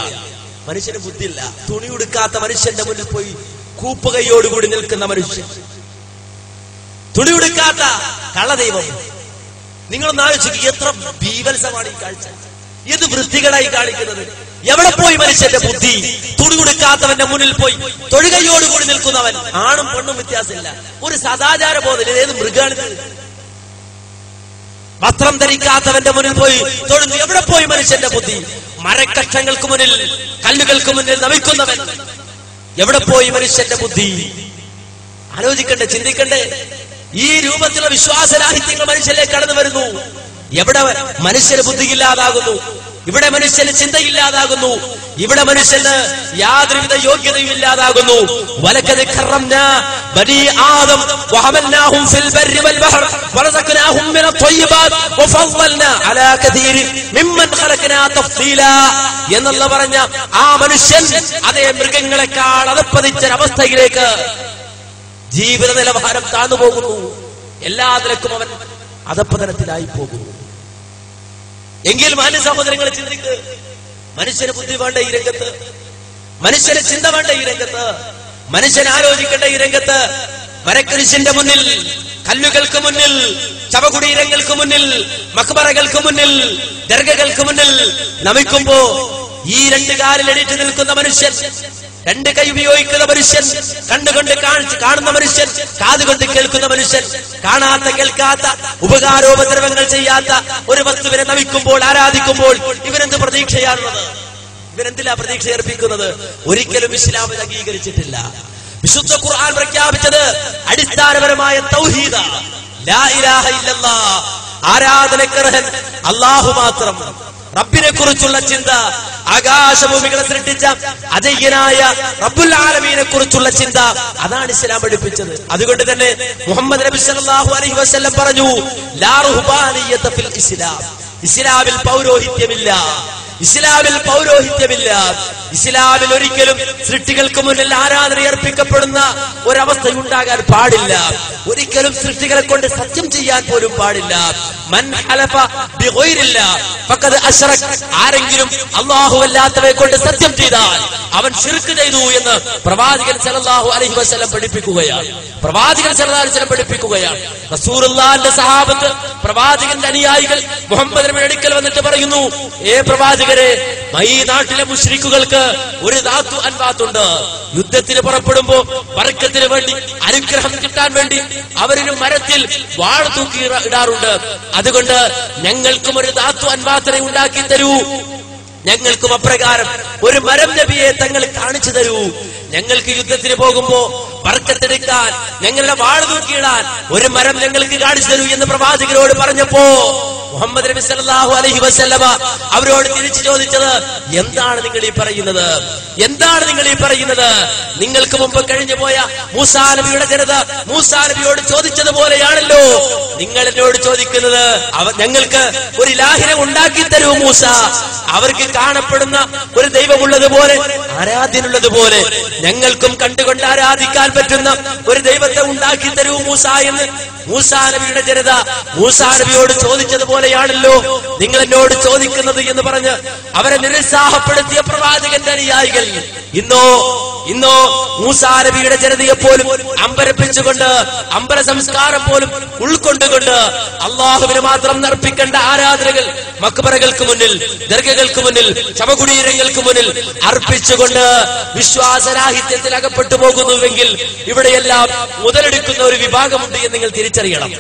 ബുദ്ധിയാണ്. മനുഷ്യന് ബുദ്ധിയില്ല. തുണി ഉടുക്കാത്ത മനുഷ്യന്റെ മുന്നിൽ പോയി കൂപ്പുകയോടുകൂടി നിൽക്കുന്ന മനുഷ്യൻ, തുണി ഉടുക്കാത്ത കള്ളദൈവം. നിങ്ങളൊന്ന് ആലോചിക്കുക, എത്ര ബീഭത്സമാണ് ഈ കാഴ്ച, ഏത് വൃത്തികളായി കാണിക്കുന്നത്. എവിടെ പോയി മനുഷ്യന്റെ ബുദ്ധി? തുണി കൊടുക്കാത്തവന്റെ മുന്നിൽ പോയി തൊഴുകയോടുകൂടി നിൽക്കുന്നവൻ. ആണും പെണ്ണും വ്യത്യാസമില്ല. ഒരു സദാചാര ബോധം. ഏത് മൃഗാണിത്? വസ്ത്രം ധരിക്കാത്തവന്റെ മുന്നിൽ പോയി തൊഴുന്നു. എവിടെ പോയി മനുഷ്യന്റെ ബുദ്ധി? മരക്കഷ്ണങ്ങൾക്ക് മുന്നിൽ, കല്ലുകൾക്ക് മുന്നിൽ നമിക്കുന്നവൻ. എവിടെ പോയി മനുഷ്യന്റെ ബുദ്ധി? ആലോചിക്കണ്ടേ, ചിന്തിക്കണ്ടേ? ഈ രൂപത്തിലുള്ള വിശ്വാസരാഹിത്യങ്ങൾ മനുഷ്യരിലേക്ക് കടന്നു വരുന്നു. എവിടെ മനുഷ്യന് ബുദ്ധിയില്ലാതാകുന്നു, ഇവിടെ മനുഷ്യന് ചിന്തയില്ലാതാകുന്നു, ഇവിടെ മനുഷ്യന് യാതൊരുവിധ യോഗ്യതയും ഇല്ലാതാകുന്നു. വലഖദ് കറംനാ ബനി ആദം വഹമൽനാഹും ഫിൽ ബർരി വൽ ബഹർ വറസഖ്നാഹും മിനൽ ത്വയ്യിബാത് വഫളൽനാ അലാ കതീരി മിമ്മൻ ഖലഖനാ തഫ്ദീലാ എന്നുള്ള പറഞ്ഞ ആ മനുഷ്യൻ അതേ മൃഗങ്ങളെക്കാൾ അധപ്പതിച്ച അവസ്ഥയിലേക്ക് ജീവിത നിലവാരം താഴ്ന്നു പോകുന്നു. എല്ലാ നിലക്കും അവൻ അധപ്പതനത്തിലായി പോകുന്നു. എങ്കിൽ മാന്യ സഹോദരങ്ങളെ ചിന്തിക്ക്. മനുഷ്യന് ബുദ്ധി വേണ്ട ഈ രംഗത്ത്, മനുഷ്യന് ചിന്ത വേണ്ട ഈ രംഗത്ത്, മനുഷ്യൻ ആലോചിക്കേണ്ട ഈ രംഗത്ത്. മരക്കുരിശിന്റെ മുന്നിൽ, കല്ലുകൾക്ക് മുന്നിൽ, ശവകുടീരങ്ങൾക്ക് മുന്നിൽ, മക്ബറകൾക്ക് മുന്നിൽ, ദർഗകൾക്ക് മുന്നിൽ നമിക്കുമ്പോ ഈ രണ്ട് കാലിൽ എണീറ്റ് നിൽക്കുന്ന മനുഷ്യൻ, രണ്ട് കൈ ഉപയോഗിക്കുന്ന മനുഷ്യൻ, കണ്ണുകൊണ്ട് കാണുന്ന മനുഷ്യൻ, കാതുകൊണ്ട് കേൾക്കുന്ന മനുഷ്യൻ, കാണാത്ത കേൾക്കാത്ത ഉപകാരോപദ്രവങ്ങൾ ചെയ്യാത്ത ഒരു വസ്തുവിനെ നമിക്കുമ്പോൾ, ആരാധിക്കുമ്പോൾ ഇവനെന്ത് പ്രതീക്ഷയാണുള്ളത്? ഇവനെന്തിലാ പ്രതീക്ഷ അർപ്പിക്കുന്നത്? ഒരിക്കലും ഇസ്ലാം അംഗീകരിച്ചിട്ടില്ല. വിശുദ്ധ ഖുർആൻ പ്രഖ്യാപിച്ചത് അടിസ്ഥാനപരമായ തൗഹീദ, ലാ ഇലാഹ ഇല്ലല്ലാഹ്, ആരാധനക്കർഹൻ അല്ലാഹു മാത്രം, റബ്ബിനെ കുറിച്ചുള്ള ചിന്ത, ആകാശഭൂമികളെ സൃഷ്ടിച്ച അജയ്യനായ റബ്ബുൽ ആലമീനെ കുറിച്ചുള്ള ചിന്ത, അതാണ് ഇസ്ലാം പഠിപ്പിച്ചത്. അതുകൊണ്ട് തന്നെ മുഹമ്മദ് നബി സല്ലല്ലാഹു അലൈഹി വസല്ലം പറഞ്ഞു, ലാ റുഹ്ബാനിയ്യത ഫിൽ ഇസ്ലാം, ഇസ്ലാമിൽ പൗരോഹിത്യമില്ല, ഇസ്ലാമിൽ പൗരോഹിത്യമില്ല. ഇസ്ലാമിൽ ഒരിക്കലും സൃഷ്ടികൾക്ക് മുന്നിൽ ആരാധന അർപ്പിക്കപ്പെടുന്ന ഒരവസ്ഥയുണ്ടാകാൻ പാടില്ല. ഒരിക്കലും സൃഷ്ടികളെ കൊണ്ട് സത്യം ചെയ്യാൻ പോലും പാടില്ല. മൻ ഹലഫ ബിഗൈരില്ലാഹ് ഫഖദ് അശ്റക, ആരെങ്കിലും അല്ലാഹു അല്ലാത്തവയെ കൊണ്ട് സത്യം ചെയ്താൽ അവൻ ശിർക്ക് ചെയ്തു എന്ന് പ്രവാചകൻ സല്ലല്ലാഹു അലൈഹി വസല്ലം പഠിപ്പിക്കുകയാണ്. പ്രവാചകൻ സല്ലല്ലാഹു അലൈഹി വസല്ലം പഠിപ്പിക്കുകയാണ്. റസൂലുള്ളാഹിന്റെ സഹാബത്ത്, പ്രവാചകന്റെ അനുയായികൾ മുഹമ്മദ് നബിയുടെ അടുക്കൽ വന്നിട്ട് പറയുന്നു, ഏ പ്രവാചകരെ, ഈ നാട്ടിലെ മുശ്രിക്കുകൾക്ക് ഒരു ദാത്തു അൻവാത്തുണ്ട്. യുദ്ധത്തിന് പുറപ്പെടുമ്പോ ബർക്കത്തിന് വേണ്ടി, അനുഗ്രഹം കിട്ടാൻ വേണ്ടി അവരിന് മരത്തിൽ വാൾ തൂക്കി ഇടാറുണ്ട്. അതുകൊണ്ട് ഞങ്ങൾക്കും ഒരു ദാത്തു അൻവാത്തിനെ ഉണ്ടാക്കി തരൂ, ഞങ്ങൾക്കും അപ്രകാരം ഒരു മരം നബിയെ തങ്ങൾ കാണിച്ചു തരൂ. ഞങ്ങൾക്ക് യുദ്ധത്തിന് പോകുമ്പോ ബർക്കത്തെടുക്കാൻ, ഞങ്ങളുടെ വാൾ തൂക്കിയിടാൻ ഒരു മരം ഞങ്ങൾക്ക് കാണിച്ചു തരൂ എന്ന് പ്രവാചകരോട് പറഞ്ഞപ്പോ മുഹമ്മദ് നബി സല്ലല്ലാഹു അലൈഹി വസല്ലമ അവരോട് തിരിച്ചു ചോദിച്ചത്, എന്താണ് നിങ്ങൾ ഈ പറയുന്നത്? എന്താണ് നിങ്ങൾ ഈ പറയുന്നത്? നിങ്ങൾക്ക് മുമ്പ് കഴിഞ്ഞു പോയ മൂസാ നബിയുടെ ജനത മൂസാ നബിയോട് ചോദിച്ചതുപോലെയാണല്ലോ നിങ്ങൾ എന്നോട് ചോദിക്കുന്നത്. ഞങ്ങൾക്ക് ഒരു ഇലാഹിനെ ഉണ്ടാക്കി തരൂ മൂസ, അവർക്ക് കാണപ്പെടുന്ന ഒരു ദൈവമുള്ളതുപോലെ, ആരാധ്യനുള്ളതുപോലെ ഞങ്ങൾക്കും കണ്ടുകൊണ്ട് ആരാധിക്കാൻ പറ്റുന്ന ഒരു ദൈവത്തെ ഉണ്ടാക്കി തരൂ മൂസ എന്ന് മൂസാ നബിയുടെ ജനത മൂസാ നബിയോട് ചോദിച്ചതുപോലെയാണല്ലോ നിങ്ങൾ എന്നോട് ചോദിക്കുന്നത് എന്ന് പറഞ്ഞ് അവരെ നിരുത്സാഹപ്പെടുത്തിയ പ്രവാചകന്റെ അനുയായികൾ ഇന്നോ മൂസാ നബിയുടെ ജനതയെ പോലും അമ്പരപ്പിച്ചുകൊണ്ട്, അമ്പര സംസ്കാരം പോലും ഉൾക്കൊണ്ടുകൊണ്ട് അള്ളാഹുവിന് മാത്രം അർപ്പിക്കേണ്ട ആരാധനകൾ മക്ബറകൾക്ക് മുന്നിൽ, ദർഗകൾക്ക് മുന്നിൽ, ശവകുടീരങ്ങൾക്ക് മുന്നിൽ അർപ്പിച്ചുകൊണ്ട് വിശ്വാസരാഹിത്യത്തിൽ അകപ്പെട്ടു പോകുന്നുവെങ്കിൽ ഇവിടെയെല്ലാം മുതലെടുക്കുന്ന ഒരു വിഭാഗമുണ്ട് എന്ന് നിങ്ങൾ തിരിച്ചറിയണം.